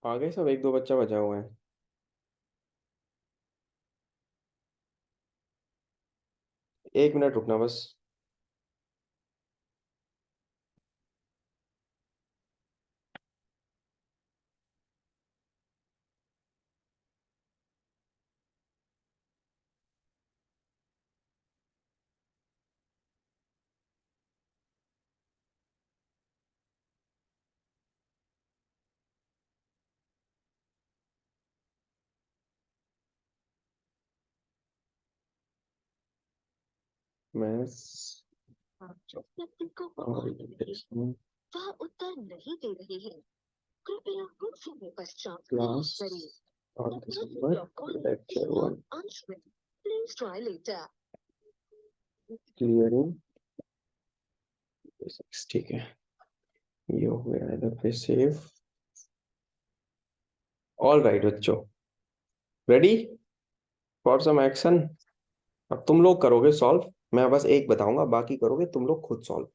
आ गए सब, एक दो बच्चा बचा हुआ है। 1 मिनट रुकना बस। मैथ्स व्यक्ति को कॉल कर रही है, वह उत्तर नहीं दे रही है। कृपया कुछ समय पश्चात कॉल क्लास करें। और The person December you're calling is lecture not 1 answering. Please try later. Clearing basics. ठीक है, ये हो गया इधर पे सेव। ऑल राइट बच्चों, रेडी फॉर सम एक्शन। अब तुम लोग करोगे सॉल्व, मैं बस एक बताऊंगा, बाकी करोगे तुम लोग खुद सॉल्व।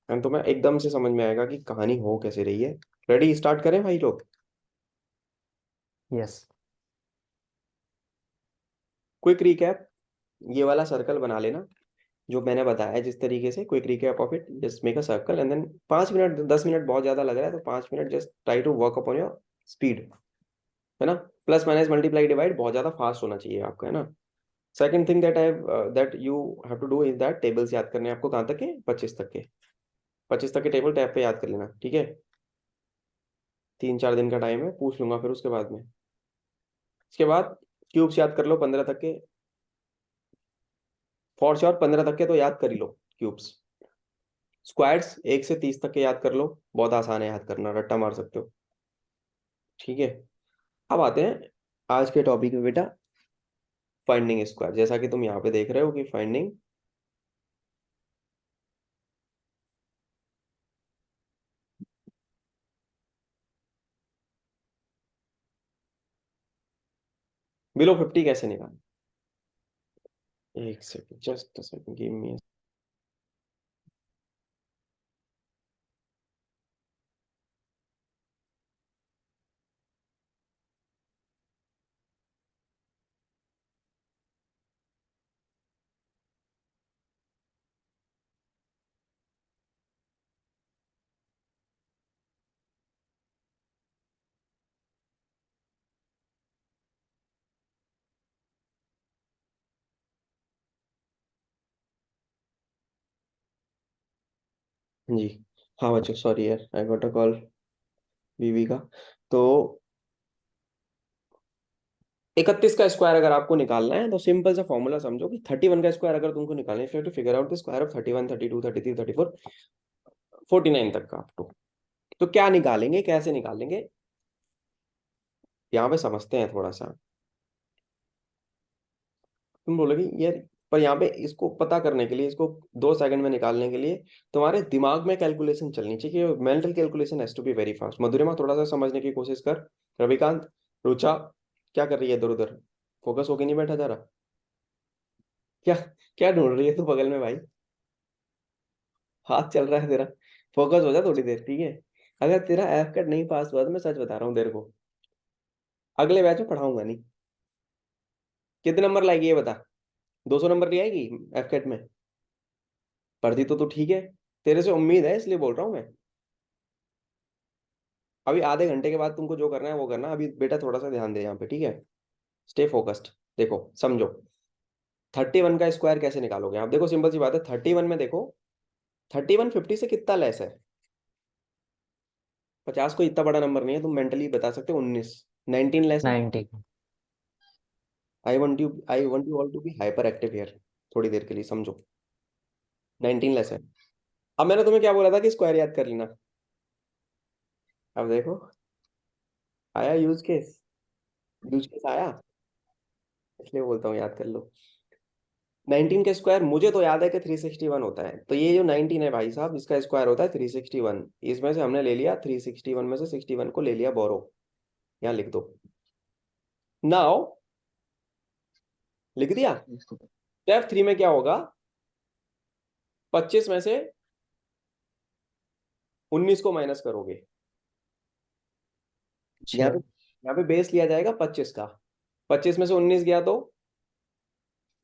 एंड तुम्हें एकदम से समझ में आएगा कि कहानी हो कैसे रही है। रेडी, स्टार्ट करें भाई लोग। यस। क्विक रिकैप, ये वाला सर्कल बना लेना जो मैंने बताया जिस तरीके से। Quick recap of it, just make a circle and then 5 minute, 10 minute बहुत ज्यादा लग रहा है तो 5 minute just try to work upon your speed, है ना। प्लस माइनस मल्टीप्लाई डिवाइड बहुत ज्यादा फास्ट होना चाहिए आपका, है ना। Second thing that you have to do is that tables याद करने हैं आपको। कहाँ तक के? 25 तक के। 25 तक के टेबल टैब पे याद कर लेना, ठीक है। 3-4 दिन का टाइम है, पूछ लूंगा फिर उसके बाद में। इसके बाद क्यूब्स याद कर लो 15 तक के। फॉर श्योर 15 तक के तो याद कर ही लो क्यूब्स। स्क्वाड्स 1 से 30 तक के याद कर लो, बहुत आसान है याद करना, रट्टा मार सकते हो, ठीक है। अब आते हैं आज के टॉपिक में बेटा, फाइंडिंग स्क्वायर। जैसा कि तुम यहाँ पे देख रहे हो कि फाइंडिंग बिलो 50 कैसे निकालें। एक second, just a second, give me. जी, हाँ बच्चों, सॉरी यार, आई गॉट अ कॉल बीवी का। तो 31 का स्क्वायर अगर आपको निकालना है तो सिंपल सा फॉर्मूला समझो कि 31 का स्क्वायर अगर तुमको निकालना है, to figure out the square of 31, 32, 33, 34, 49 तक का अप टू। तो क्या निकालेंगे, कैसे निकालेंगे, यहाँ पे समझते हैं थोड़ा सा। तुम बोलोगे यार, पर यहाँ पे इसको पता करने के लिए, इसको 2 सेकंड में निकालने के लिए तुम्हारे दिमाग में कैलकुलेशन चलनी चाहिए। Mental calculation has to be very fast. Madhurima थोड़ा सा समझने की कोशिश कर। रविकांत, रुचा, क्या कर रही है इधर उधर? फोकस होके नहीं बैठा जा रहा क्या? क्या ढूंढ रही है तू बगल में भाई? हाथ चल रहा है तेरा। फोकस हो जा थोड़ी देर, ठीक है। अगर तेरा एफ कट नहीं पास हुआ तो मैं सच बता रहा हूँ तेरे को, अगले बैच में पढ़ाऊंगा नहीं। कितने नंबर लाएगी ये बता? 200 नंबर ले आएगी एफ कट में? पढ़ती तो तू ठीक है, तेरे से उम्मीद है इसलिए बोल रहा हूँ मैं। अभी आधे घंटे के बाद तुमको जो करना है वो करना, अभी बेटा थोड़ा सा ध्यान दे यहाँ पे, ठीक है। Stay focused. देखो समझो, 31 का स्क्वायर कैसे निकालोगे आप? देखो सिंपल सी बात है, 31 में देखो, 31 50 से कितना लेस है? 50 कोई इतना बड़ा नंबर नहीं है, तुम मेंटली बता सकते हो। 19, 19 लेस है। 90। I want you all to be hyperactive here, थोड़ी देर के लिए समझो। 19 लेस है। अब मैंने तुम्हें क्या बोला था कि स्क्वायर याद कर लेना। अब देखो, आया यूज केस, यूज केस आया, इसलिए बोलता हूँ याद कर लो। 19 का स्क्वायर मुझे तो याद है कि 361 होता है, तो ये जो 19 है भाई साहब, इसका स्क्वायर होता है 361। इसमें से हमने ले लिया 361 में से 61 को ले लिया बोरो, यहाँ लिख दो। नाउ लिख दिया। स्टेप 3 में क्या होगा? 25 में से 19 को माइनस करोगे, यहाँ पे 6। यहाँ पे बेस लिया जाएगा 25 का। 25 में से 19 गया तो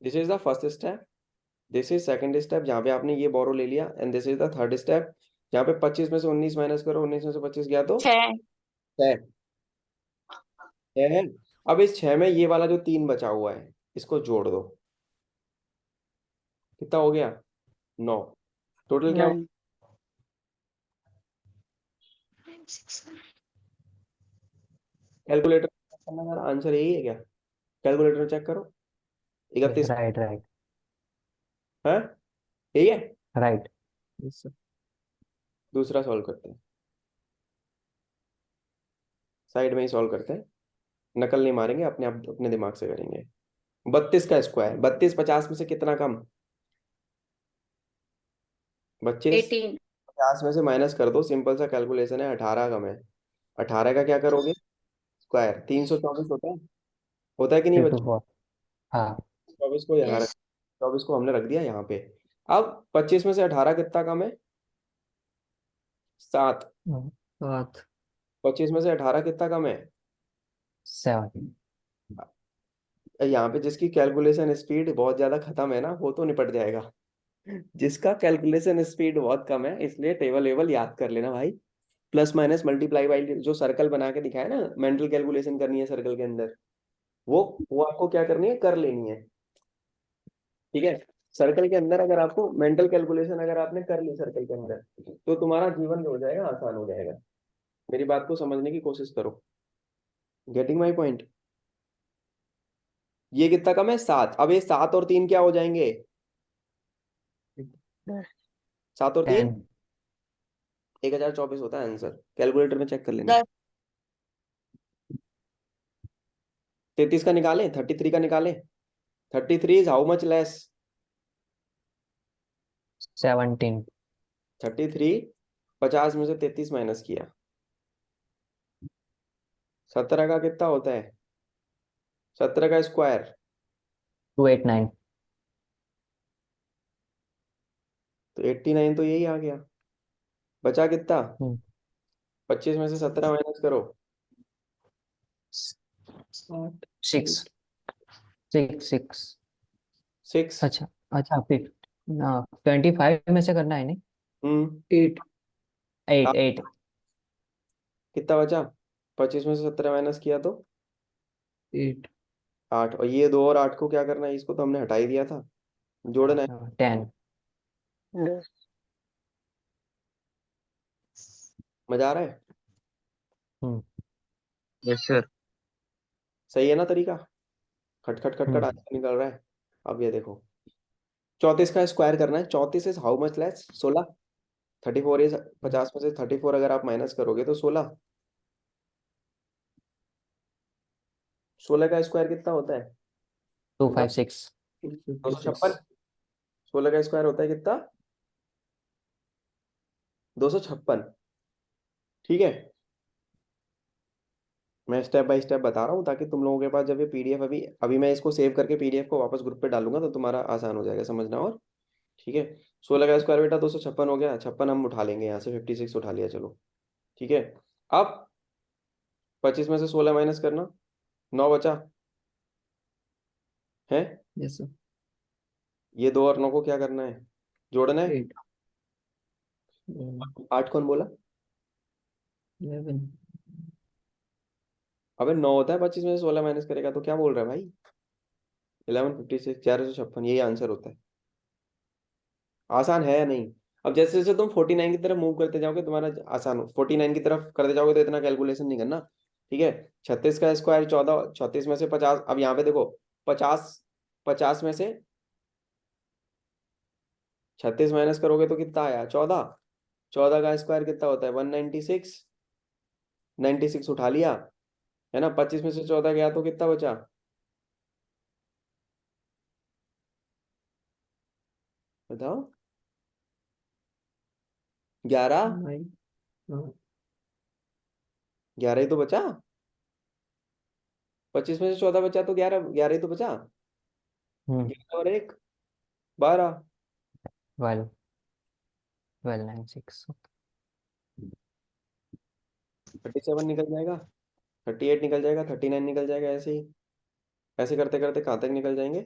this is the first step, this is second step जहाँ पे आपने ये बोरो ले लिया, and this is the third step जहाँ पे 25 में से 19 माइनस करो, 19 में से 25 गया तो 6। 6। 6 है। अब इस 6 में ये वाला जो 3 बचा हुआ है इसको जोड़ दो, कितना हो गया? 9। टोटल क्या? 9। कैलकुलेटर करना यार, आंसर यही है क्या? कैलकुलेटर चेक करो। 31 राइट राइट है, यही है। राइट। दूसरा सॉल्व करते हैं, साइड में ही सॉल्व करते हैं, नकल नहीं मारेंगे, अपने आप अपने दिमाग से करेंगे। 32 का स्क्वायर, 32 50 में से कितना कम? 25 18। 50 में से माइनस कर दो, सिंपल सा कैलकुलेशन है, 18 कम है। 18 का क्या करोगे? स्क्वायर 324 होता है कि नहीं 3 to बच्चों? 4। हाँ। 24 को यहाँ रख, यस। 24 को हमने रख दिया यहाँ पे। अब 25 में से 18 कितना कम है? 7। 7। 25 में से 18 कितना कम है? 7। यहाँ पे जिसकी कैलकुलेशन स्पीड बहुत ज्यादा खत्म है ना, वो तो निपट जाएगा। जिसका कैलकुलेशन स्पीड बहुत कम है, इसलिए टेबल वेबल याद कर लेना भाई। प्लस माइनस मल्टीप्लाई बाई जो सर्कल बना के दिखाया ना, मेंटल कैलकुलेशन करनी है सर्कल के अंदर, वो आपको क्या करनी है, कर लेनी है। ठीक है। सर्कल के अंदर अगर आपको मेंटल कैलकुलेशन अगर आपने कर ली सर्कल के अंदर, तो तुम्हारा जीवन जो हो जाएगा आसान हो जाएगा। मेरी बात को समझने की कोशिश करो। Getting my point? ये कितना कम है? 7। अब ये 7 और 3 क्या हो जाएंगे? 7 और 3 10। 1024 होता है आंसर, कैलकुलेटर में चेक कर लेना। 10। 33 का निकालें, 33 का निकालें। 33 इज हाउ मच लेस? 17। 33 50 में से 33 माइनस किया, 17 का कितना होता है? 17 का स्क्वायर 289। तो 89, तो यही आ गया। बचा कितना? 25 में से 17 माइनस करो। 8 6। 6। 6। अच्छा। अच्छा फिर 25 में से करना है नहीं। हम्म 8। 8 8। कितना बचा? 25 में से 17 माइनस किया तो 8। 8, और ये 2 और 8 को क्या करना है, इसको तो हमने हटा ही दिया था, जोड़ना है। 10। मजा आ रहा है? हम्म यस सर। सही है ना तरीका? खट खट खट खट हम्म आंसर निकल रहा है। अब ये देखो, 34 का स्क्वायर करना है। 34 is how much less? 16। 34 is 50 में से 34 अगर आप माइनस करोगे तो 16। 16 का स्क्वायर कितना होता है? बताओ। 256। 256। 16 का स्क्वायर होता है कितना? 256। ठीक है। मैं स्टेप बाय स्टेप बता रहा हूँ ताकि तुम लोगों के पास जब ये पीडीएफ, अभी अभी मैं इसको सेव करके पीडीएफ को वापस ग्रुप पे डालूंगा तो तुम्हारा आसान हो जाएगा समझना। और ठीक है, 16 का स्क्वायर बेटा 256 हो गया। 56 हम उठा लेंगे यहाँ से, 56 उठा लिया चलो। ठीक है। अब 25 में से 16 माइनस करना, 9 बचा है। Yes sir. ये 2 और 9 को क्या करना है, जोड़ना है। 8। 8 कौन बोला? 11। अबे 9 होता है, 25 में से 16 माइनस करेगा तो क्या बोल रहा है भाई? 1156, 1156, यही आंसर होता है। आसान है या नहीं? अब जैसे जैसे तुम 49 की तरफ मूव करते जाओगे तुम्हारा आसान हो, 49 की तरफ करते जाओगे तो इतना कैलकुलेशन नहीं करना। ठीक है। 36 का स्क्वायर 14, 36 में से 50, अब यहाँ पे देखो 50, 50 में से 36 माइनस करोगे तो कितना आया? 14। 14 का स्क्वायर कितना होता है? 196। 96 उठा लिया, है ना। 25 में से 14 गया तो कितना बचा? बताओ। 11। 9। 11 ही तो बचा। 25 में से 14 बचा तो 11, 11 ही तो बचा। 11 और 1, 12। 12। 12 9 6। 37 निकल जाएगा। 38 निकल जाएगा, 39 निकल जाएगा, ऐसे ही ऐसे करते करते कहाँ तक निकल जाएंगे?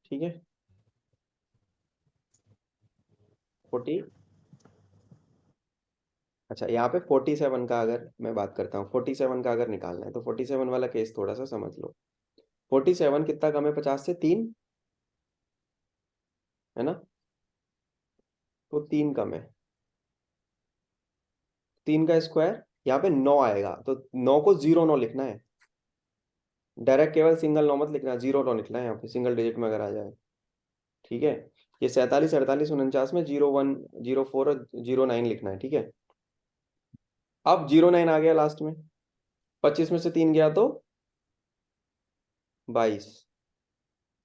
ठीक है, 40। अच्छा, यहाँ पे 47 का अगर मैं बात करता हूँ, 47 का अगर निकालना है तो 47 वाला केस थोड़ा सा समझ लो। 47 कितना कम है 50 से? 3 है ना, तो 3 कम है। 3 का स्क्वायर यहाँ पे 9 आएगा, तो 9 को 0 9 लिखना है। डायरेक्ट केवल सिंगल 9 मत लिखना, 0 9 लिखना है यहाँ पे, सिंगल डिजिट में अगर आ जाए। ठीक है, ये 47 48 49 में 0 1 0 4 और 0 9 लिखना है। ठीक है, अब 0 9 आ गया लास्ट में, 25 में से 3 गया तो 22।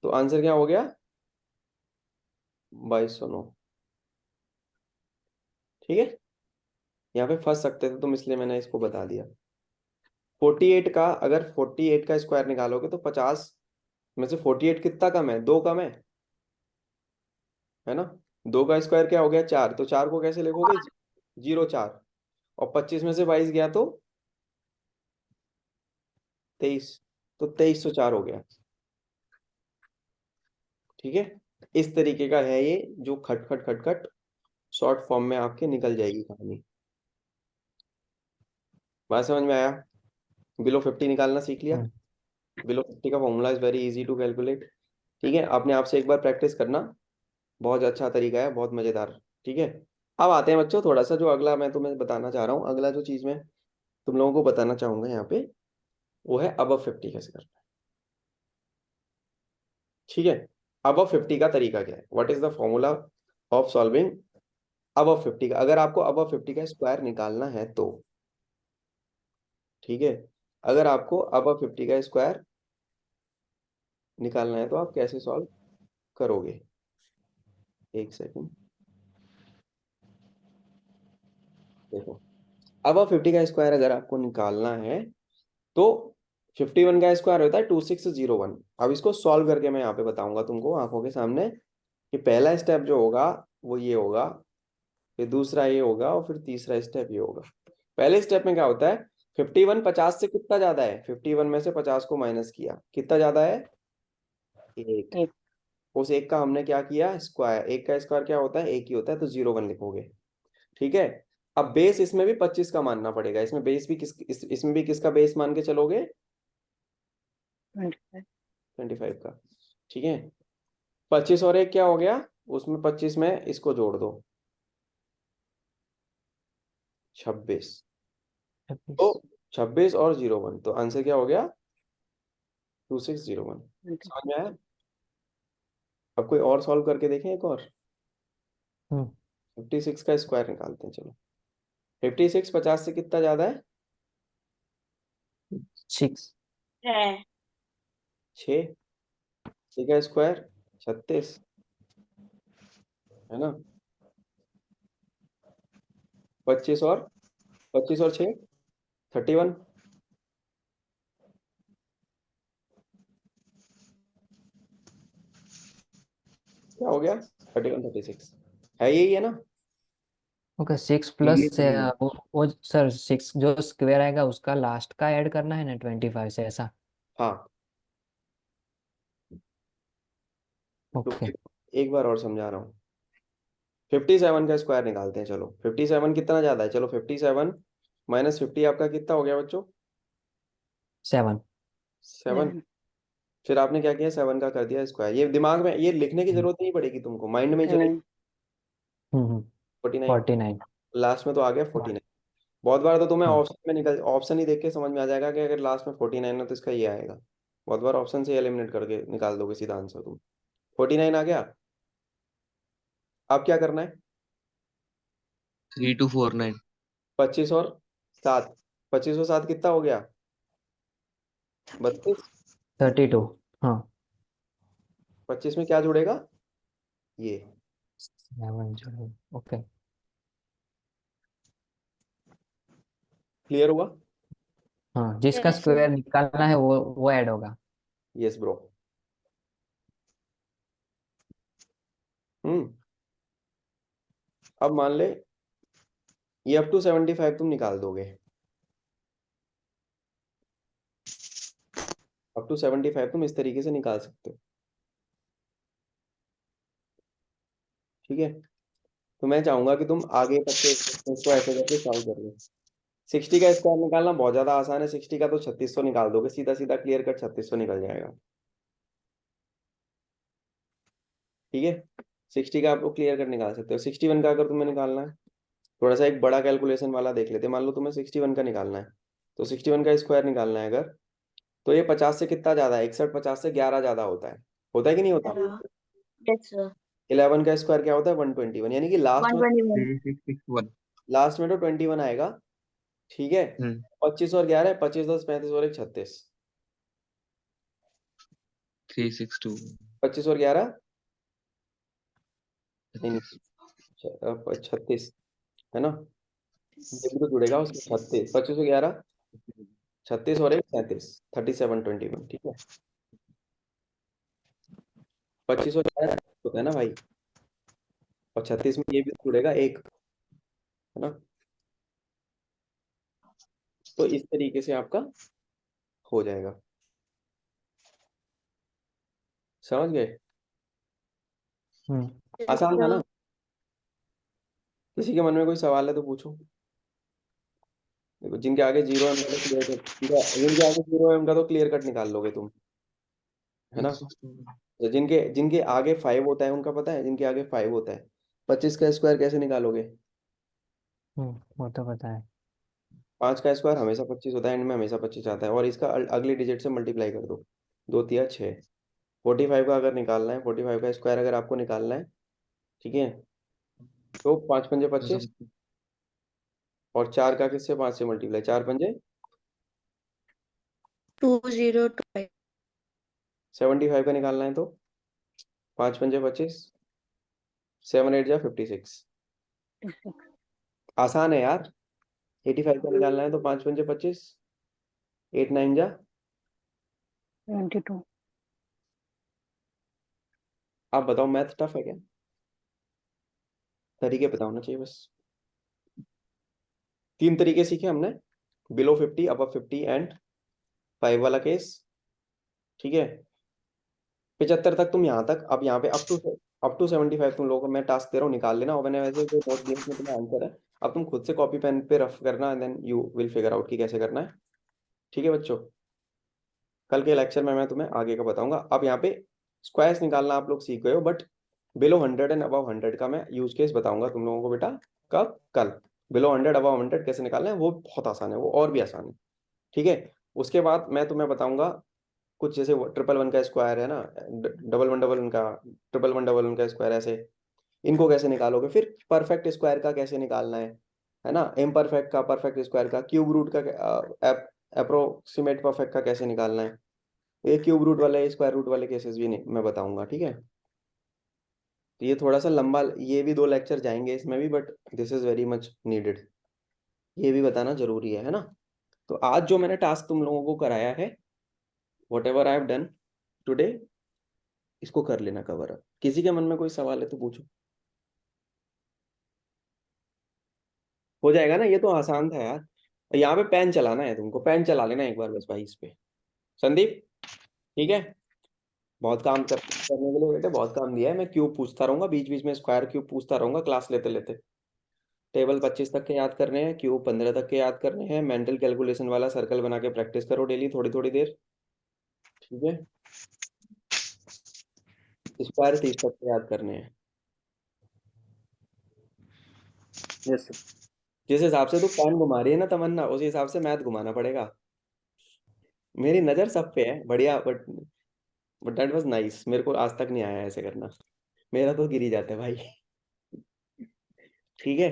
तो आंसर क्या हो गया? 2209। ठीक है, यहाँ पे फंस सकते थे तुम, इसलिए मैंने इसको बता दिया। 48 का, अगर 48 का स्क्वायर निकालोगे तो 50 में से 48 कितना कम है? 2 कम है ना। 2 का स्क्वायर क्या हो गया? 4। तो 4 को कैसे लिखोगे? 0 4। और 25 में से 22 गया तो 23। तो 2304 हो गया। ठीक है, इस तरीके का है ये, जो खट खट खट खट शॉर्ट फॉर्म में आपके निकल जाएगी कहानी। बात समझ में आया? बिलो 50 निकालना सीख लिया। हम्म, बिलो 50 का formula is very easy to calculate. ठीक है, अपने आप से एक बार प्रैक्टिस करना, बहुत अच्छा तरीका है, बहुत मजेदार। ठीक है, अब आते हैं बच्चों, थोड़ा सा जो अगला मैं तुम्हें बताना चाह रहा हूँ, अगला जो चीज मैं तुम लोगों को बताना चाहूंगा यहाँ पे, वो है अबव 50 कैसे करना है। ठीक है, अबव 50 का तरीका क्या है? What is the formula of solving above 50 का, अगर आपको अबव 50 का स्क्वायर निकालना है तो। ठीक है, अगर आपको अबव 50 का स्क्वायर निकालना है तो आप कैसे सॉल्व करोगे? एक सेकंड, देखो, अबव 50 का स्क्वायर अगर आपको निकालना है तो 51 का स्क्वायर होता है 2601। अब इसको सॉल्व करके मैं यहाँ पे बताऊंगा तुमको आंखों के सामने कि पहला स्टेप जो होगा वो ये होगा, फिर दूसरा ये होगा, और फिर तीसरा स्टेप ये होगा। पहले स्टेप में क्या होता है? 51 50 से कितना ज्यादा है? 51 में से 50 को माइनस किया, कितना ज्यादा है? एक। एक। उस एक का हमने क्या किया? स्क्वायर। एक का स्क्वायर क्या होता है? एक ही होता है, तो 0 1 लिखोगे। ठीक है, अब बेस इसमें भी 25 का मानना पड़ेगा, इसमें बेस भी इसमें भी किसका बेस मान के चलोगे? 25 का। ठीक है, 25 और एक क्या हो गया? उसमें 25 में इसको जोड़ दो, 26। तो 26। 26 और 0 1, तो आंसर क्या हो गया? 2601। समझ में आया? अब कोई और सॉल्व करके देखें, एक और। हम्म 56 का स्क्वायर निकालते हैं, चलो। 56 50 से कितना ज्यादा है? 6। 6। 6 का स्क्वायर 36, है ना। 25 और 6 31। क्या हो गया? 31 36 है, यही है ना। ओके, 6 प्लस ये से नहीं है। वो सर 6 जो स्क्वायर आएगा उसका लास्ट का ऐड करना है ना 25 से, ऐसा? हाँ, ओके। तो एक बार और समझा रहा हूँ। 57 का स्क्वायर निकालते हैं, चलो। 57 कितना ज्यादा है? चलो, 57 माइनस 50 आपका कितना हो गया बच्चों? 7। 7। फिर आपने क्या किया? 7 का कर दिया स्क्वायर। ये दिमाग में, ये लिखने की हम्म जरूरत नहीं पड़ेगी तुमको, माइंड में ही चलेगी। 49। 49। लास्ट में तो आ गया 49। बहुत बार तो तुम्हें हाँ। ऑप्शन में निकल, ऑप्शन ही देख के समझ में आ जाएगा कि अगर लास्ट में 49 है तो इसका ये आएगा। बहुत बार ऑप्शन से एलिमिनेट करके निकाल दोगे सीधा आंसर तुम। 49 आ गया। अब क्या करना है? 3249। 25 और 7। 25 और 7 कितना हो गया? 32। 32। हाँ। 25 में क्या जुड़ेगा? ये। 7 जोड़ो, ओके। क्लियर हुआ? हाँ, जिसका स्क्वायर निकालना है वो ऐड होगा। Yes bro. हम्म अब मान ले ये अप टू 75 तुम निकाल दोगे, अप टू 75 तुम इस तरीके से निकाल सकते हो, ठीक है। तो मैं चाहूंगा कि तुम आगे तक के इसको ऐसे करके सॉल्व कर लो। 60 का स्क्वायर निकालना बहुत ज्यादा आसान है, 60 का तो 3600 निकाल दोगे, सीधा सीधा क्लियर कट 3600 निकल जाएगा, ठीक है। 60 का आप लोग क्लियर कट निकाल सकते हो। 61 का अगर तुम्हें निकालना है, थोड़ा सा एक बड़ा कैलकुलेशन वाला देख लेते हैं। मान लो तुम्हें 61 का निकालना है, तो 61 का स्क्वायर निकालना है अगर, तो ये 50 से कितना ज्यादा है, 61 50 से 11 ज्यादा होता है कि नहीं होता। Yes, sir. 11 का स्क्वायर क्या होता है, 121, यानी कि लास्ट में 121. 3661। लास्ट में तो 21 आएगा, ठीक है। 25 और 11, 25 10 35 और 1 36, 362। 25 और 11 नहीं 36 है ना, ये भी तो जुड़ेगा उसमें, 36 25 और 11 36 और 1 37, 3721, ठीक है। 25 और 11 होता है ना भाई, और 36 में ये भी जुड़ेगा एक, है ना। तो इस तरीके से आपका हो जाएगा, समझ गए। आसान था ना। किसी के मन में कोई सवाल है तो पूछो। देखो जिनके आगे 0 एम का तो क्लियर कट, जिनके आगे 0 एम का तो क्लियर कट निकाल लोगे तुम, है ना। तो जिनके जिनके आगे 5 होता है उनका पता है, जिनके आगे 5 होता है 25 का स्क्वायर कैसे निकालोगे। वो तो पता है। 5 का स्क्वायर हमेशा 25 होता है, एंड में हमेशा 25 आता है, और इसका अगली डिजिट से मल्टीप्लाई कर दो, 2 तिया 6। 45 का अगर निकालना है, 45 का स्क्वायर अगर आपको निकालना है, ठीक है, तो 5 पंजे 25, और 4 का किससे, 5 से मल्टीप्लाई, 4 पंजे 2025. 75 का निकालना है तो 5 पंजे 25, 7 8 जा 56। आसान है यार। 85 का निकालना है तो 5 पंजे 25, 8 9 जा 22. आप बताओ, मैथ टफ है क्या, तरीके पता होना चाहिए बस। 3 तरीके सीखे हमने, बिलो 50, अबव 50 एंड 5 वाला केस, ठीक है। 75 तक तुम यहाँ तक, अब यहाँ पे अप टू 75 तुम लोगों को मैं टास्क दे रहा हूँ, निकाल लेना, और मैंने वैसे जो नोट दिया उसमें तुम्हें आंसर है। अब तुम खुद से कॉपी पेन पे रफ करना, and then you will figure out कि कैसे करना है, ठीक है बच्चों। कल के लेक्चर में मैं तुम्हें आगे का बताऊंगा। अब यहाँ पे स्क्वायर्स निकालना आप लोग सीख गए हो, बट बिलो 100 एंड अबव 100 का मैं यूज केस बताऊंगा तुम लोगों को बेटा, कब, कल। बिलो 100 अबव 100 कैसे निकालना है वो बहुत आसान है, वो और भी आसान है, ठीक है। उसके बाद मैं तुम्हें बताऊंगा कुछ, जैसे 111 का स्क्वायर है ना, डबल वन डबल उनका, 111 का स्क्वायर, ऐसे इनको कैसे निकालोगे। फिर परफेक्ट स्क्वायर का कैसे निकालना है ना, इम्परफेक्ट का, परफेक्ट स्क्वायर का, क्यूब रूट का, अप्रोक्सीमेट परफेक्ट का कैसे निकालना है। ये क्यूब रूट वाले, स्क्वायर रूट वाले केसेस भी नहीं मैं बताऊंगा, ठीक है। तो ये थोड़ा सा लंबा, ये भी 2 लेक्चर जाएंगे इसमें भी, but this is very much needed, ये भी बताना जरूरी है ना। तो आज जो मैंने टास्क तुम लोगों को कराया है, what ever I have done today, इसको कर लेना कवर अप। किसी के मन में कोई सवाल है तो पूछो। हो जाएगा ना, ये तो आसान था यार। यहाँ पे पेन चलाना है तुमको, पेन चला लेना एक बार बस भाई इस पे, संदीप, ठीक है। बहुत काम करने के लिए बेटे, बहुत काम दिया है। मैं क्यूब पूछता रहूंगा बीच बीच में, स्क्वायर क्यूब पूछता रहूंगा क्लास लेते लेते। टेबल 25 तक के याद करने हैं, क्यूब 15 तक के याद करने हैं, मेंटल कैलकुलेशन वाला सर्कल बना के प्रैक्टिस करो डेली थोड़ी थोड़ी देर, ठीक है। स्क्वायर 30 तक के याद करने हैं। यस, जिस हिसाब से तू पेन घुमा रही है ना तमन्ना, उसी हिसाब से मैथ घुमाना पड़ेगा। मेरी नजर सब पे है बढ़िया, बट दैट वाज नाइस, मेरे को आज तक नहीं आया ऐसे करना, मेरा तो गिर ही जाता है भाई, ठीक है।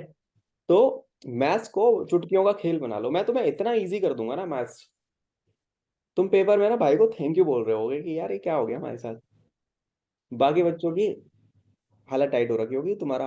तो मैथ्स को चुटकियों का खेल बना लो, मैं तुम्हें इतना इजी कर दूंगा ना मैथ्स, तुम पेपर में ना भाई को थैंक यू बोल रहे होगे कि यार ये क्या हो गया हमारे साथ। बाकी बच्चों की हालत टाइट हो रखी होगी, तुम्हारा